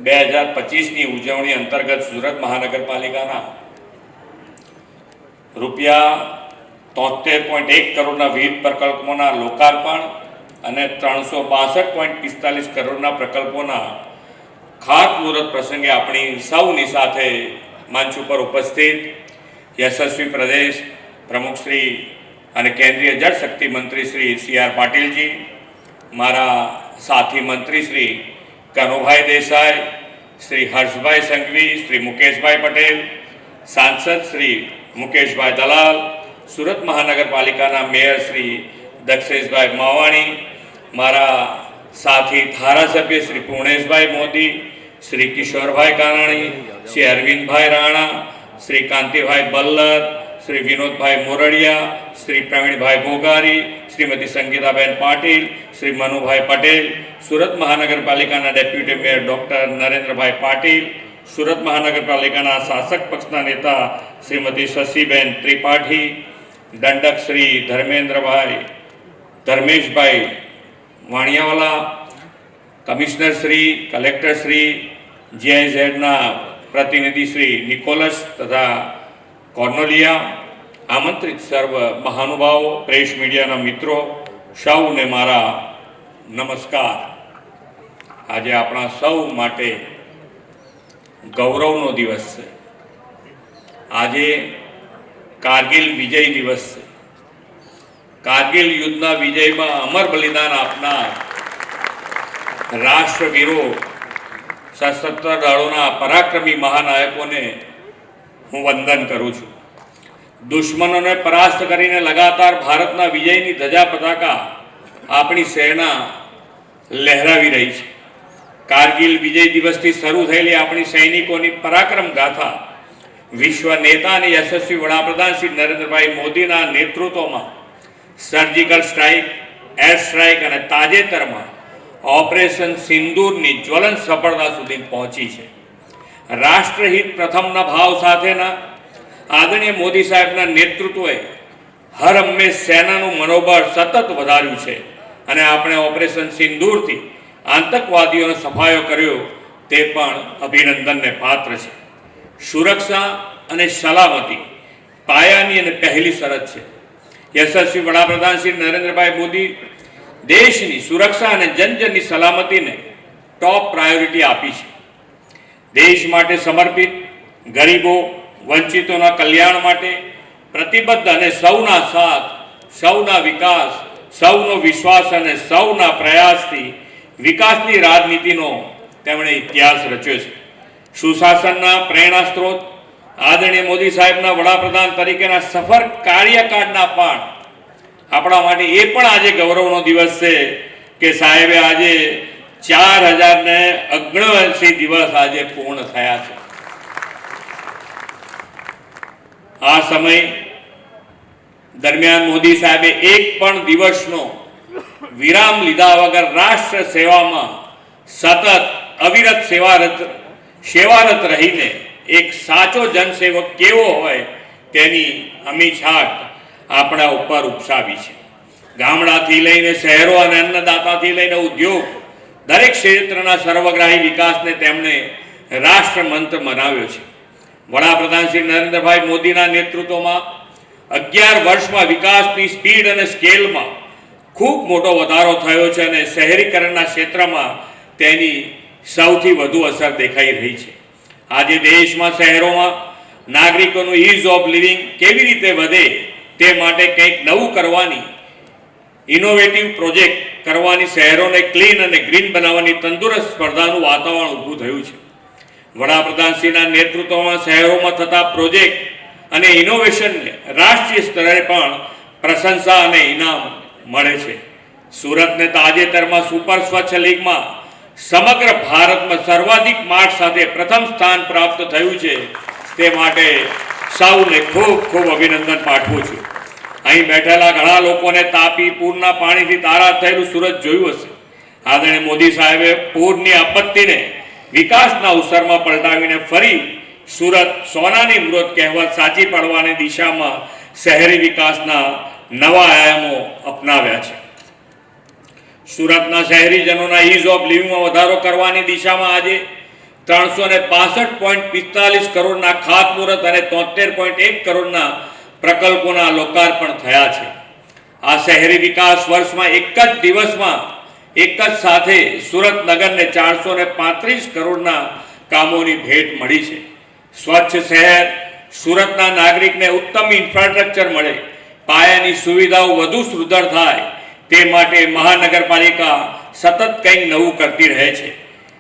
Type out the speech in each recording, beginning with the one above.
2025ની ઉજવણી અંતર્ગત સુરત મહાનગરપાલિકાના ₹73.1 કરોડના વિવિધ પ્રકલ્પોના લોકાર્પણ અને 362.45 કરોડના પ્રકલ્પોના ખાતમુહૂર્ત પ્રસંગે આપણી સૌની સાથે મંચ ઉપર ઉપસ્થિત યશસ્વી પ્રદેશ પ્રમુખ શ્રી અને કેન્દ્રીય જળશક્તિ મંત્રી શ્રી CR પાટીલજી, મારા સાથી મંત્રી શ્રી કનુભાઈ દેસાઈ, શ્રી હર્ષભાઈ સંઘવી, શ્રી મુકેશભાઈ પટેલ, સાંસદ શ્રી મુકેશભાઈ દલાલ, સુરત મહાનગરપાલિકાના મેયર શ્રી દક્ષેશભાઈ માવાણી, મારા સાથી ધારાસભ્ય શ્રી પૂર્ણેશભાઈ મોદી, શ્રી કિશોરભાઈ કાનાણી, શ્રી અરવિંદભાઈ રાણા, શ્રી કાંતિભાઈ બલ્લર, શ્રી વિનોદભાઈ મોરડિયા, શ્રી પ્રવીણભાઈ ભોગારી, શ્રીમતી સંગીતાબેન પાટીલ, શ્રી મનુભાઈ પટેલ, સુરત મહાનગરપાલિકાના deputy mayor doctor Narendrabhai Patil, Surat મહાનગરપાલિકાના શાસક પક્ષના નેતા શ્રીમતી શશીબેન ત્રિપાઠી, દંડક શ્રી ધર્મેશભાઈ વાણિયાવાલા, કમિશનર શ્રી, કલેક્ટર શ્રી, GIZના પ્રતિનિધિ શ્રી નિકોલસ તથા કોર્નોલિયા, આમંત્રિત સર્વ મહાનુભાવો, પ્રેસ મીડિયાના મિત્રો, સૌને મારા નમસ્કાર. આજે આપણા સૌ માટે ગૌરવનો દિવસ છે. આજે કારગિલ વિજય દિવસ છે. કારગિલ યુદ્ધના વિજયમાં અમર બલિદાન આપનાર રાષ્ટ્રવીરો, સશસ્ત્ર દળોના પરાક્રમી મહાનાયકોને હું વંદન કરું છું. દુશ્મનોને પરાસ્ત કરીને લગાતાર ભારતના વિજયની ધજા પતાકા આપણી સેના લહેરાવી રહી છે. કારગિલ વિજય દિવસથી શરૂ થયેલી આપણી સૈનિકોની પરાક્રમ ગાથા વિશ્વ નેતા અને યશસ્વી વડાપ્રધાન શ્રી નરેન્દ્રભાઈ મોદીના નેતૃત્વમાં સર્જિકલ સ્ટ્રાઇક, એર સ્ટ્રાઇક અને તાજેતરમાં ઓપરેશન સિંદૂરની જ્વલંત સફળતા સુધી પહોંચી છે. રાષ્ટ્રહિત પ્રથમના ભાવ સાથેના આદરણીય મોદી સાહેબના નેતૃત્વએ હર હંમેશ સેનાનું મનોબળ સતત વધાર્યું છે અને આપણે ઓપરેશન સિંદૂરથી આતંકવાદીઓનો સફાયો કર્યો તે પણ અભિનંદનને પાત્ર છે. સુરક્ષા અને સલામતી પાયાની અને પહેલી શરત છે. યશસ્વી વડાપ્રધાન શ્રી નરેન્દ્રભાઈ મોદી દેશની સુરક્ષા અને જનજનની સલામતીને ટોપ પ્રાયોરિટી આપી છે. દેશ માટે સમર્પિત, ગરીબો વંચિતોના કલ્યાણ માટે પ્રતિબદ્ધ અને સૌના સાથ, સૌના વિકાસ, સૌનો વિશ્વાસ અને સૌના પ્રયાસથી વિકાસની રાજનીતિનો તેમણે ઇતિહાસ રચ્યો છે. સુશાસનના પ્રેરણા સ્ત્રોત આદરણીય મોદી સાહેબના વડાપ્રધાન તરીકેના સફળ કાર્યકાળના પણ આપણા માટે એ પણ આજે ગૌરવનો દિવસ છે કે સાહેબે આજે 4079 દિવસ આજે પૂર્ણ થયા છે. આ સમય દરમિયાન મોદી સાહેબે એક પણ દિવસનો વિરામ લીધા વગર રાષ્ટ્ર સેવામાં સતત અવિરત સેવારત રહીને એક સાચો જનસેવક કેવો હોય તેની અમીછાટ આપણા ઉપર ઉપસાવી છે. ગામડાથી લઈને શહેરો અને અન્નદાતાથી લઈને ઉદ્યોગ, દરેક ક્ષેત્રના સર્વગ્રાહી વિકાસને તેમણે રાષ્ટ્રમંત્ર બનાવ્યો છે. વડાપ્રધાન શ્રી નરેન્દ્રભાઈ મોદીના નેતૃત્વમાં 11 વર્ષમાં વિકાસની સ્પીડ અને સ્કેલમાં ખૂબ મોટો વધારો થયો છે અને શહેરીકરણના ક્ષેત્રમાં તેની સૌથી વધુ અસર દેખાઈ રહી છે. આજે દેશમાં શહેરોમાં નાગરિકોનું ઇઝ ઓફ લિવિંગ કેવી રીતે વધે તે માટે કંઈક નવું કરવાની, ઇનોવેટિવ પ્રોજેક્ટ કરવાની, શહેરોને ક્લીન અને ગ્રીન બનાવવાની તંદુરસ્ત સ્પર્ધાનું વાતાવરણ ઊભું થયું છે. વડાપ્રધાનશ્રીના નેતૃત્વમાં શહેરોમાં થતા પ્રોજેક્ટ અને ઇનોવેશનને રાષ્ટ્રીય સ્તરે પણ પ્રશંસા અને ઇનામ મળે છે. સુરતને તાજેતરમાં સુપર સ્વચ્છ લીગમાં સમગ્ર ભારતમાં સર્વાધિક માર્ક સાથે પ્રથમ સ્થાન પ્રાપ્ત થયું છે. તે માટે સૌને ખૂબ ખૂબ અભિનંદન પાઠવું છું. અહીં બેઠેલા ઘણા લોકોને તાપી પૂરના પાણીથી તારાજ થયેલું સુરત જોયું હશે. આદરણીય મોદી સાહેબે પૂરની આપત્તિને વિકાસના અવસરમાં પલટાવીને ફરી સુરત સોનાની મૃત કહેવત સાચી પડવાની દિશામાં શહેરી વિકાસના નવા આયામો અપનાવ્યા છે. સુરતના શહેરીજનોના ઇઝ ઓફ લિવિંગમાં વધારો કરવાની દિશામાં આજે 362.45 કરોડના ખાતમુહૂર્ત અને 73.1 કરોડના પ્રકલ્પોના લોકાર્પણ થયા છે. આ શહેરી વિકાસ વર્ષમાં એક જ દિવસમાં એક જ સાથે સુરત નગરને 435 કરોડના કામોની ભેટ મળી છે. સ્વચ્છ શહેર, સુરતના નાગરિકને ઉત્તમ ઇન્ફ્રાસ્ટ્રક્ચર મળે, પાયાની સુવિધાઓ વધુ સુદૃઢ થાય તે માટે મહાનગરપાલિકા સતત કંઈક નવું કરતી રહે છે.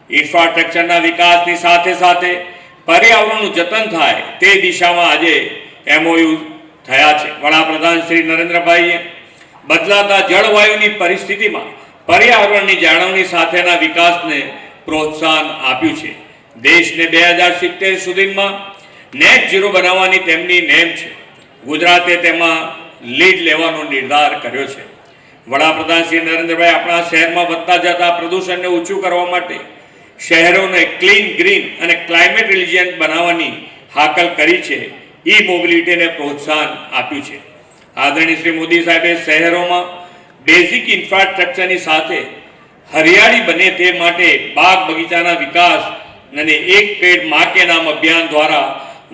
ઇન્ફ્રાસ્ટ્રક્ચરના વિકાસની સાથે સાથે પર્યાવરણનું જતન થાય તે દિશામાં આજે MOU થયા છે. વડાપ્રધાન શ્રી નરેન્દ્રભાઈએ બદલાતા જળવાયુની પરિસ્થિતિમાં પર્યાવરણની જાળવણી સાથેના વિકાસને પ્રોત્સાહન આપ્યું છે. દેશને 2070 સુધીમાં નેટ ઝીરો બનાવવાની તેમની નેમ છે. ગુજરાતે તેમાં લીડ લેવાનો નિર્ધાર કર્યો છે. વડાપ્રધાન શ્રી નરેન્દ્રભાઈ આપણા શહેરમાં વધતા જતા પ્રદૂષણને ઓછું કરવા માટે શહેરોને ક્લીન, ગ્રીન અને ક્લાઇમેટ રિલિજન્ટ બનાવવાની હાકલ કરી છે. ઈ મોબિલિટીને પ્રોત્સાહન આપ્યું છે. આદરણીય શ્રી મોદી સાહેબે શહેરોમાં બેઝિક ઇન્ફ્રાસ્ટ્રક્ચરની સાથે હરિયાળી બને તે માટે બાગ બગીચાના વિકાસ અને એક પેડ માં કે નામ અભિયાન દ્વારા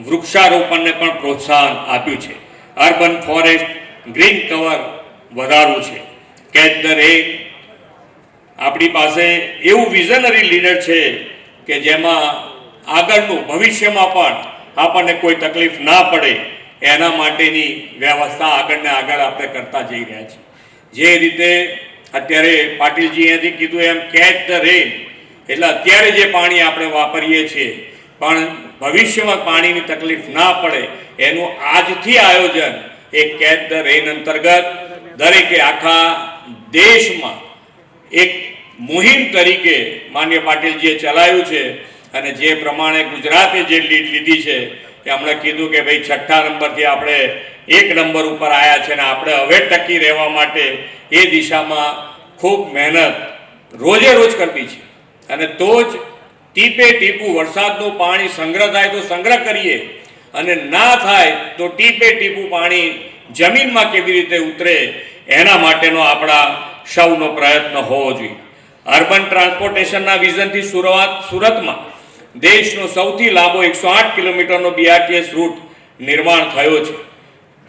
વૃક્ષારોપણને પણ પ્રોત્સાહન આપ્યું છે. અર્બન ફોરેસ્ટ ગ્રીન કવર વધારવું છે. કેચ ધ રેન, આપણી પાસે એવું વિઝનરી લીડર છે કે જેમાં આગળનું ભવિષ્યમાં પણ આપણને કોઈ તકલીફ ના પડે એના માટેની વ્યવસ્થા આગળને આગળ આપણે કરતા જઈ રહ્યા છીએ. જે રીતે અત્યારે પાટીલજી અહીંયાથી કીધું એમ કેચ ધ રેન, એટલે અત્યારે જે પાણી આપણે વાપરીએ છીએ પણ ભવિષ્યમાં પાણીની તકલીફ ના પડે એનું આજથી આયોજન એ કેચ ધ રેન અંતર્ગત દરેકે આખા દેશમાં એક મુહિમ તરીકે માનનીય પાટીલજીએ ચલાવ્યું છે. અને જે પ્રમાણે ગુજરાતે જે લીડ લીધી છે એ હમણાં કીધું કે ભાઈ 6ઠ્ઠા નંબરથી આપણે 1 નંબર ઉપર આવ્યા છે અને આપણે હવે ટકી રહેવા માટે એ દિશામાં ખૂબ મહેનત રોજે રોજ કરવી છે. અને તો જ ટીપે ટીપું વરસાદનું પાણી સંગ્રહ થાય તો સંગ્રહ કરીએ, અને ના થાય તો ટીપે ટીપું પાણી જમીનમાં કેવી રીતે ઉતરે એના માટેનો આપણા સૌનો પ્રયત્ન હોવો જોઈએ. અર્બન ટ્રાન્સપોર્ટેશનના વિઝનથી સુરતમાં દેશનો સૌથી લાંબો 108 કિલોમીટરનો BRTS રૂટ નિર્માણ થયો છે.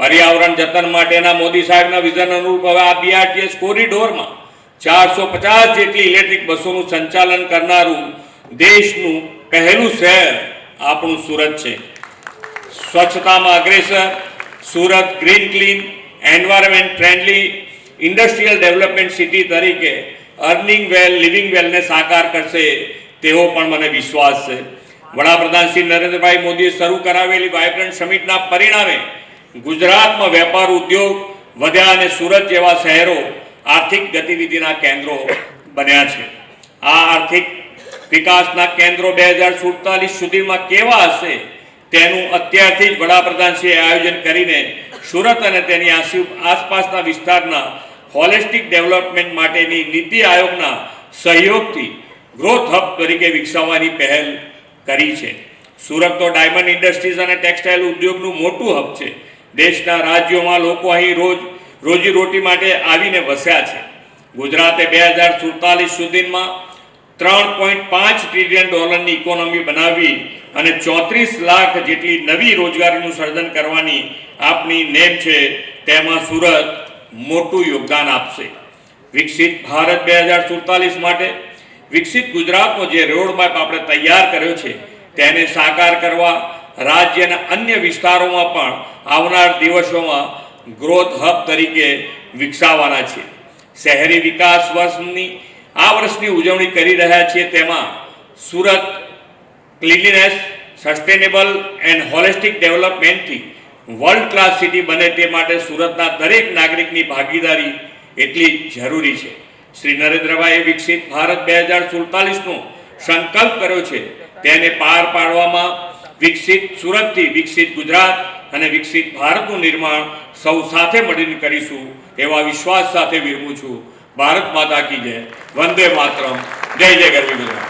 પર્યાવરણ જતન માટેના મોદી સાહેબના વિઝન અનુરૂપ હવે આ BRTS કોરિડોરમાં 450 જેટલી ઇલેક્ટ્રિક બસોનું સંચાલન કરનારું દેશનું પહેલું શહેર આપણું સુરત છે. સ્વચ્છતામાં અગ્રેસર, Surat green, clean, environment friendly industrial development city તરીકે અર્નિંગ વેલ, લિવિંગ વેલને સાકાર કરશે તેવો પણ મને વિશ્વાસ છે. વડાપ્રધાન શ્રી નરેન્દ્રભાઈ મોદીએ શરૂ કરાવેલી વાઇબ્રન્ટ સમિટના પરિણામે ગુજરાતમાં વેપાર ઉદ્યોગ વધ્યા અને સુરત જેવા શહેરો આર્થિક ગતિવિધિના કેન્દ્રો બન્યા છે. આ આર્થિક વિકાસના કેન્દ્રો 2047 સુધીમાં કેવા હશે તેનું અત્યારથી જ વડાપ્રધાનશ્રીએ આયોજન કરીને સુરત અને તેની આસપાસના વિસ્તારના હોલિસ્ટિક ડેવલપમેન્ટ માટેની નીતિ આયોગના સહયોગથી ગ્રોથ હબ તરીકે વિકસાવવાની પહેલ કરી છે. સુરત તો ડાયમંડ ઇન્ડસ્ટ્રીઝ અને ટેક્સટાઇલ ઉદ્યોગનું મોટું હબ છે. દેશના રાજ્યોમાં લોકો અહીં રોજીરોટી માટે આવીને વસ્યા છે. ગુજરાતે 2047 સુધીમાં $3.5 ટ્રિલિયન ઇકોનોમી બનાવી અને 34 લાખ જેટલી નવી રોજગારીનું સર્જન કરવાની આપણી નેમ છે. તેમાં સુરત મોટું યોગદાન આપશે. વિકસિત ભારત 2047 માટે વિકસિત ગુજરાતનો જે રોડમેપ આપણે તૈયાર કર્યો છે તેને સાકાર કરવા રાજ્યના અન્ય વિસ્તારોમાં પણ આવનાર દિવસોમાં ગ્રોથ હબ તરીકે વિકસાવવાના છે. શહેરી વિકાસ વર્ષની ઉજવણી કરી રહ્યા છીએ. તેમાં Surat cleanliness, sustainable and holistic ડેવલપમેન્ટથી વર્લ્ડ ક્લાસ સિટી બને તે માટે સુરતના દરેક નાગરિકની ભાગીદારી એટલી જરૂરી છે. શ્રી નરેન્દ્રભાઈએ વિકસિત ભારત 2047નો સંકલ્પ કર્યો છે. તેને પાર પાડવામાં વિકસિત સુરતથી વિકસિત ગુજરાત અને વિકસિત ભારતનું નિર્માણ સૌ સાથે મળીને કરીશું એવા વિશ્વાસ સાથે વિરમું છું. ભારત માતા કી જય. વંદે માતરમ. જય જય ગરવી ગુજરાત.